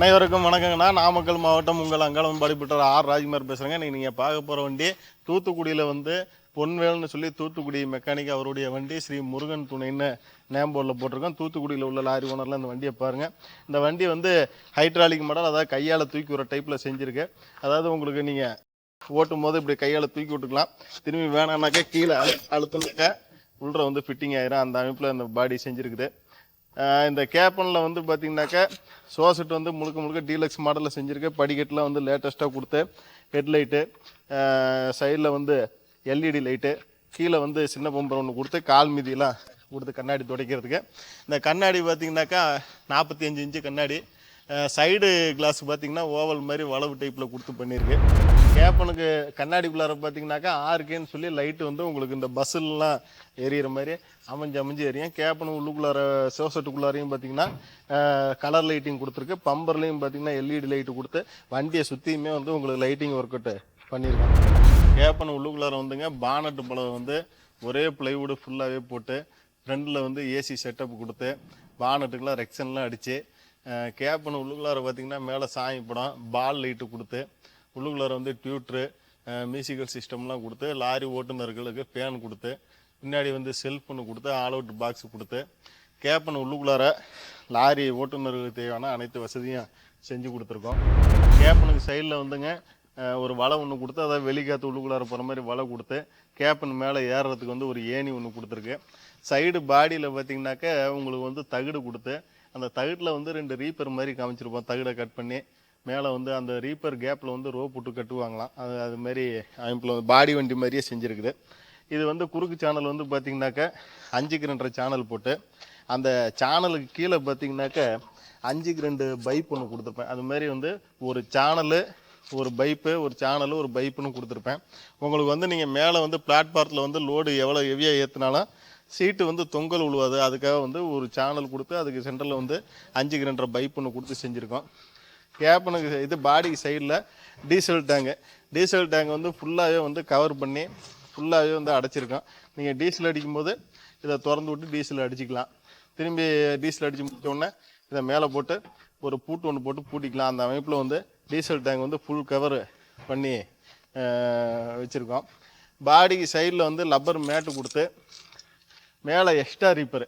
அனைவருக்கும் வணக்கங்கண்ணா. நாமக்கல் மாவட்டம் உங்கள் அங்காளம் பாடிப்பட்டவர் ஆர் ராஜ்குமார் பேசுகிறேங்க. நீங்கள் பார்க்க போகிற வண்டி தூத்துக்குடியில் பொன்வேல்னு சொல்லி தூத்துக்குடி மெக்கானிக் அவருடைய வண்டி ஸ்ரீ முருகன் துணைன்னு நேம் போர்டில் போட்டிருக்கோம். தூத்துக்குடியில் உள்ள லாரி ஓனரில் இந்த வண்டியை பாருங்கள். இந்த வண்டி ஹைட்ராலிக் மாடல், அதாவது கையால் தூக்கி ஒரு டைப்பில் செஞ்சுருக்கு. அதாவது உங்களுக்கு நீங்கள் ஓட்டும் போது இப்படி கையால் தூக்கி விட்டுக்கலாம். திரும்பி வேணான்னாக்கா கீழே அழுத்தினாக்கா உள்ள ஃபிட்டிங் ஆயிரும். அந்த அமைப்பில் இந்த பாடி செஞ்சுருக்குது. இந்த கேப்பனில் பார்த்தீங்கன்னாக்கா சோசெட் முழுக்க முழுக்க டீலக்ஸ் மாடலில் செஞ்சுருக்கு. படிக்கட்டுலாம் லேட்டஸ்ட்டாக கொடுத்து ஹெட்லைட்டு, சைடில் எல்இடி லைட்டு, கீழே சின்ன பம்பர் ஒன்று கொடுத்து கால் மீதியெல்லாம் கொடுத்து கண்ணாடி துடைக்கிறதுக்கு. இந்த கண்ணாடி பார்த்திங்கனாக்கா 45 இன்ச்சு கண்ணாடி. சைடு கிளாஸ் பார்த்திங்கன்னா ஓவல் மாதிரி வளவு டைப்பில் கொடுத்து பண்ணியிருக்கு. கேப்பனுக்கு கண்ணாடிக்குள்ளார பார்த்திங்கனாக்கா 6Kன்னு சொல்லி லைட்டு உங்களுக்கு இந்த பஸ்ஸுலாம் எரியிற மாதிரி அமைஞ்சு எரியும். கேப்பனு உள்ளுக்குள்ளார சோசெட்டுக்குள்ளாரையும் பார்த்திங்கன்னா கலர் லைட்டிங் கொடுத்துருக்கு. பம்பர்லேயும் பார்த்திங்கன்னா எல்இடி லைட்டு கொடுத்து வண்டியை சுற்றியுமே உங்களுக்கு லைட்டிங் ஒர்க் அவுட் பண்ணியிருக்காங்க. கேப்பன் உள்ளுக்குள்ளார பானட்டு பழம் ஒரே ப்ளைவுட் ஃபுல்லாகவே போட்டு ஃப்ரண்டில் ஏசி செட்டப் கொடுத்து பானட்டுக்கெலாம் ரெக்ஷன்லாம் அடித்து கேப்பன் உள்ளுக்குள்ளார பார்த்திங்கன்னா மேலே சாமி படம் பால் லைட்டு கொடுத்து உள்ளுக்குள்ளார டியூட்ரு மியூசிக்கல் சிஸ்டம்லாம் கொடுத்து லாரி ஓட்டுநர்களுக்கு ஃபேன் கொடுத்து பின்னாடி செல்ஃப் ஒன்று கொடுத்து ஆல் அவுட் பாக்ஸ் கொடுத்து கேப்பன் உள்ளுக்குள்ளார லாரி ஓட்டுநர்களுக்கு தேவையான அனைத்து வசதியும் செஞ்சு கொடுத்துருக்கோம். கேப்பனுக்கு சைடில் ஒரு வலை ஒன்று கொடுத்து, அதாவது வெளிக்காற்று உள்ளுக்குள்ளார போகிற மாதிரி வலை கொடுத்து கேப்பன் மேலே ஏறுறதுக்கு ஒரு ஏணி ஒன்று கொடுத்துருக்கு. சைடு பாடியில் பார்த்திங்கனாக்கா உங்களுக்கு தகுடு கொடுத்து அந்த தகுடில் 2 ரீப்பர் மாதிரி காமிச்சிருப்போம். தகுடை கட் பண்ணி மேலே அந்த ரீப்பர் கேப்பில் ரோப் விட்டு கட்டுவாங்களாம். அதுமாரி அமைப்பில் பாடி வண்டி மாதிரியே செஞ்சுருக்குது. இது குறுக்கு சேனல் பார்த்திங்கனாக்கா 5க்கு 2 சேனல் போட்டு அந்த சேனலுக்கு கீழே பார்த்திங்கனாக்கா 5க்கு 2 பைப் ஒன்று கொடுத்துருப்பேன். அதுமாரி ஒரு சேனலு, ஒரு பைப்பு, ஒரு சேனலு, ஒரு பைப்புன்னு கொடுத்துருப்பேன். உங்களுக்கு நீங்கள் மேலே பிளாட்பாரத்தில் லோடு எவ்வளோ ஹெவியாக ஏற்றினாலும் சீட்டு தொங்கல் விழுவாது. அதுக்காக ஒரு சேனல் கொடுத்து அதுக்கு சென்டரில் 5க்கு 2 பைப் ஒன்று கொடுத்து செஞ்சுருக்கோம். கேப்பனுக்கு இது பாடிக்கு சைடில் டீசல் டேங்க் ஃபுல்லாகவே கவர் பண்ணி ஃபுல்லாகவே அடைச்சிருக்கோம். நீங்கள் டீசல் அடிக்கும்போது இதை திறந்து விட்டு டீசல் அடிச்சிக்கலாம். திரும்பி டீசல் அடித்து முடித்தோடனே இதை மேலே போட்டு ஒரு பூட்டு ஒன்று போட்டு பூட்டிக்கலாம். அந்த அமைப்பில் டீசல் டேங்க் ஃபுல் கவர் பண்ணி வச்சுருக்கோம். பாடிக்கு சைடில் லப்பர் மேட்டு கொடுத்து மேலே எக்ஸ்ட்ரா ரீப்பர்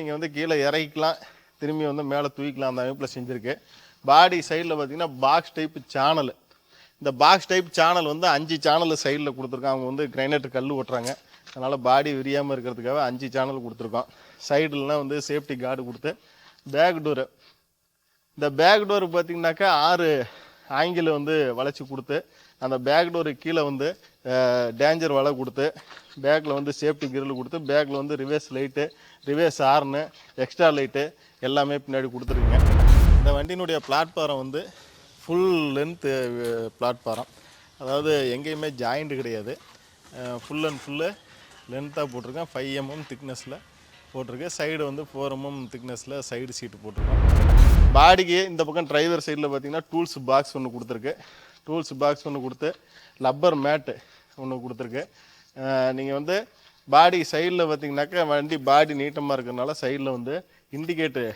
நீங்கள் கீழே இறக்கிக்கலாம், திரும்பி மேலே தூக்கிக்கலாம். அந்த அமைப்பில் செஞ்சுருக்கு. பாடி சைடில் பார்த்திங்கன்னா பாக்ஸ் டைப் சேனல். இந்த பாக்ஸ் டைப் சேனல் 5 சேனல் சைடில் கொடுத்துருக்கோம். அவங்க கிரைனைட் கல் ஓட்டுறாங்க, அதனால் பாடி விரியாமல் இருக்கிறதுக்காக 5 சேனல் கொடுத்துருக்கோம். சைடுலாம் சேஃப்டி கார்டு கொடுத்து பேக் டோரு, இந்த பேக் டோரு பார்த்திங்கனாக்கா 6 ஆங்கிள் வளைச்சி கொடுத்து அந்த பேக் டோரு கீழே டேஞ்சர் வலை கொடுத்து பேக்கில் சேஃப்டி கிரில் கொடுத்து பேக்கில் reverse light, reverse horn, extra light எல்லாமே பின்னாடி கொடுத்துருங்க. இந்த வண்டியினுடைய பிளாட்ஃபாரம் ஃபுல் லென்த்து பிளாட்ஃபாரம், அதாவது எங்கேயுமே ஜாயிண்ட்டு கிடையாது. ஃபுல் அண்ட் ஃபுல்லு லென்த்தாக போட்டிருக்கேன். 5 mm திக்னஸில் போட்டிருக்கு. சைடு 4 mm திக்னஸில் சைடு சீட்டு போட்டிருக்கோம். பாடிக்கு இந்த பக்கம் டிரைவர் சைடில் பார்த்திங்கன்னா டூல்ஸ் பாக்ஸ் ஒன்று கொடுத்துருக்கு. டூல்ஸ் பாக்ஸ் ஒன்று கொடுத்து லப்பர் மேட்டு ஒன்று கொடுத்துருக்கு. நீங்கள் பாடி சைடில் பார்த்திங்கனாக்கா வண்டி பாடி நீட்டமாக இருக்கிறதுனால சைடில் இண்டிகேட்டு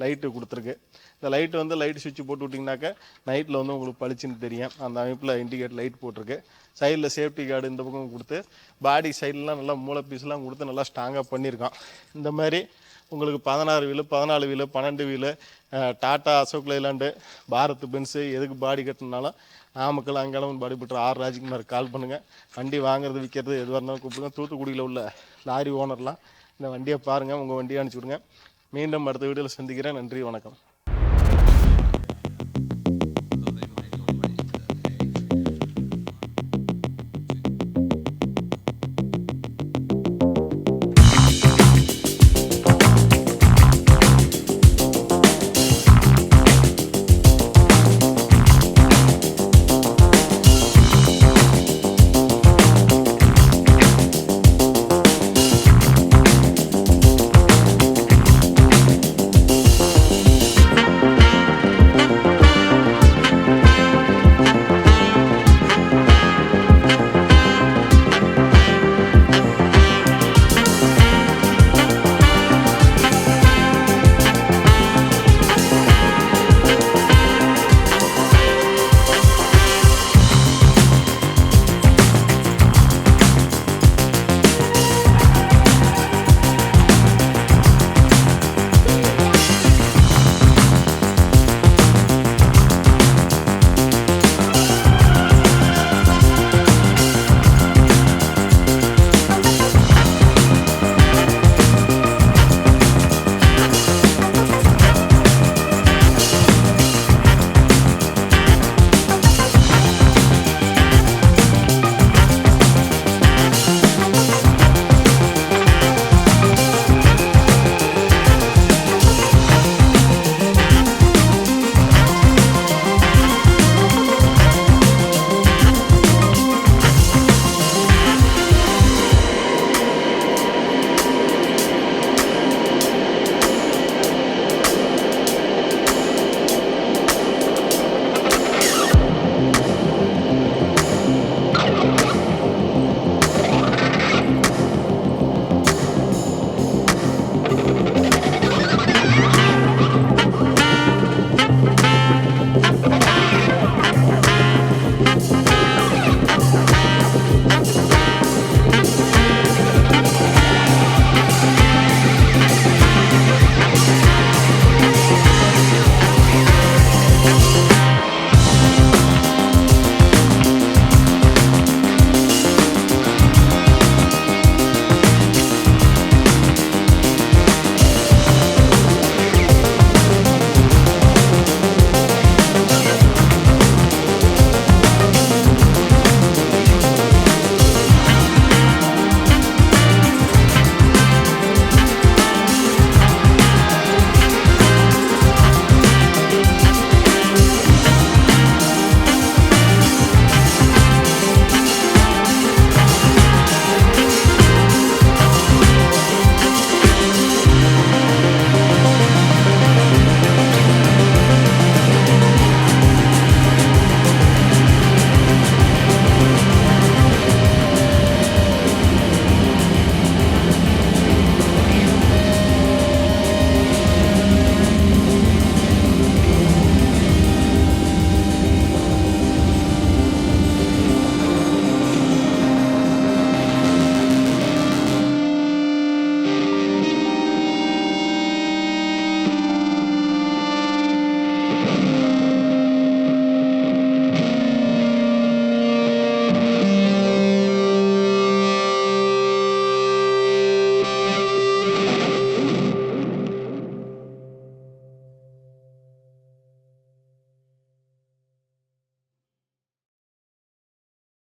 லைட்டு கொடுத்துருக்கு. இந்த லைட்டு லைட் சுவிட்ச் போட்டு விட்டிங்கனாக்கா நைட்டில் உங்களுக்கு பளிச்சுன்னு தெரியும். அந்த அமைப்பில் இண்டிகேட் லைட் போட்டிருக்கு. சைடில் சேஃப்டி கார்டு இந்த பக்கம் கொடுத்து பாடி சைட்லாம் நல்லா மூளை பீஸ்லாம் கொடுத்து நல்லா ஸ்ட்ராங்காக பண்ணியிருக்கோம். இந்த மாதிரி உங்களுக்கு 16 wheel, 14 wheel, 12 wheel, tata, Ashok Leyland, Bharat Benz எதுக்கு பாடி கட்டினாலும் நாமக்கல் அங்காளம் பாடிப்பட்டவர் ஆர் ராஜ்குமார் கால் பண்ணுங்கள். வண்டி வாங்குறது விற்கிறது எதுவாக இருந்தாலும் கூப்பிடுங்க. தூத்துக்குடியில் உள்ள லாரி ஓனர்லாம் இந்த வண்டியை பாருங்கள், உங்கள் வண்டியை அனுப்பிச்சி விடுங்க. மீண்டும் அடுத்த வீடியோவில் சந்திக்கிறேன். நன்றி, வணக்கம்.